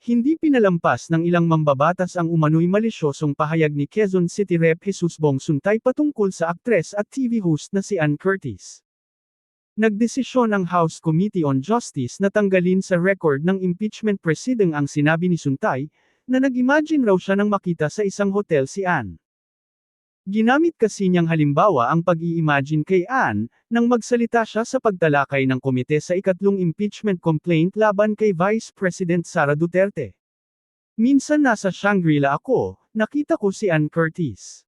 Hindi pinalampas ng ilang mambabatas ang umano'y malisyosong pahayag ni Quezon City Rep. Jesus Bong Suntay patungkol sa aktres at TV host na si Ann Curtis. Nagdesisyon ang House Committee on Justice na tanggalin sa record ng impeachment proceeding ang sinabi ni Suntay, na nag-imagine raw siya nang makita sa isang hotel si Ann. Ginamit kasi niyang halimbawa ang pag-i-imagine kay Ann, nang magsalita siya sa pagtalakay ng komite sa ikatlong impeachment complaint laban kay Vice President Sara Duterte. Minsan nasa Shangri-La ako, nakita ko si Ann Curtis.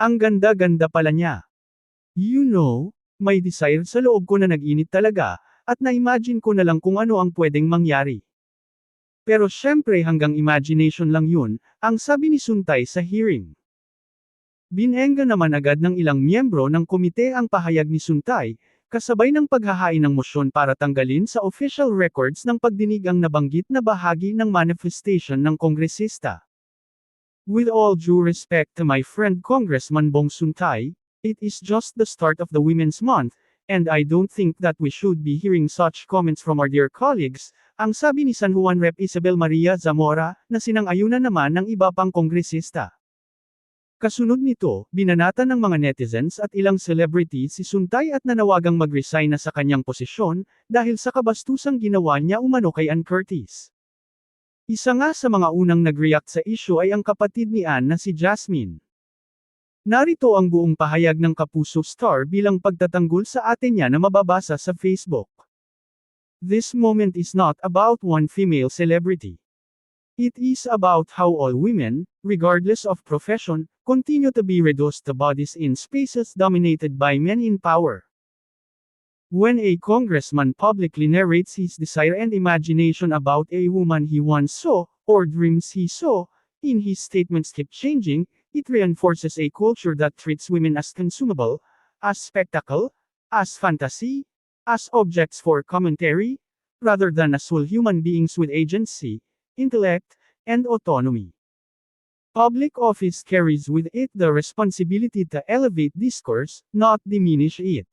Ang ganda-ganda pala niya. You know, may desire sa loob ko na nag-init talaga, at na-imagine ko na lang kung ano ang pwedeng mangyari. Pero syempre hanggang imagination lang yun, ang sabi ni Suntay sa hearing. Binengga naman agad ng ilang miyembro ng komite ang pahayag ni Suntay, kasabay ng paghahain ng mosyon para tanggalin sa official records ng pagdinig ang nabanggit na bahagi ng manifestation ng kongresista. With all due respect to my friend Congressman Bong Suntay, it is just the start of the Women's Month, and I don't think that we should be hearing such comments from our dear colleagues, ang sabi ni San Juan Rep. Isabel Maria Zamora, na sinang-ayunan naman ng iba pang kongresista. Kasunod nito, binanatan ng mga netizens at ilang celebrity si Suntay at nanawagang mag-resign na sa kanyang posisyon, dahil sa kabastusang ginawa niya umano kay Ann Curtis. Isa nga sa mga unang nag-react sa issue ay ang kapatid ni Ann na si Jasmine. Narito ang buong pahayag ng Kapuso star bilang pagtatanggol sa ate niya na mababasa sa Facebook. This moment is not about one female celebrity. It is about how all women, regardless of profession, continue to be reduced to bodies in spaces dominated by men in power. When a congressman publicly narrates his desire and imagination about a woman he once saw, or dreams he saw, in his statements keep changing, it reinforces a culture that treats women as consumable, as spectacle, as fantasy, as objects for commentary, rather than as whole human beings with agency, intellect, and autonomy. Public office carries with it the responsibility to elevate discourse, not diminish it.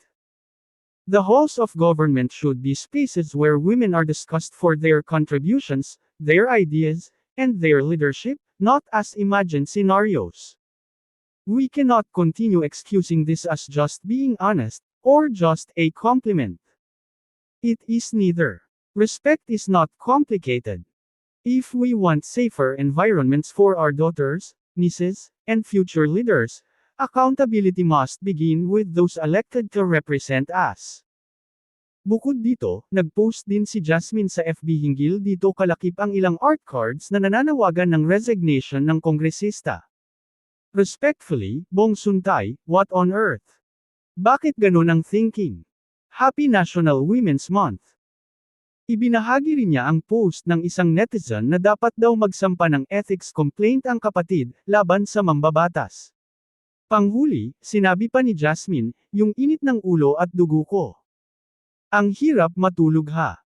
The halls of government should be spaces where women are discussed for their contributions, their ideas, and their leadership, not as imagined scenarios. We cannot continue excusing this as just being honest, or just a compliment. It is neither. Respect is not complicated. If we want safer environments for our daughters, nieces, and future leaders, accountability must begin with those elected to represent us. Bukod dito, nag-post din si Jasmine sa FB hinggil dito kalakip ang ilang art cards na nananawagan ng resignation ng kongresista. Respectfully, Bong Suntay, what on earth? Bakit ganun ang thinking? Happy National Women's Month! Ibinahagi rin niya ang post ng isang netizen na dapat daw magsampa ng ethics complaint ang kapatid, laban sa mambabatas. Panghuli, sinabi pa ni Jasmine, yung init ng ulo at dugo ko. Ang hirap matulog ha.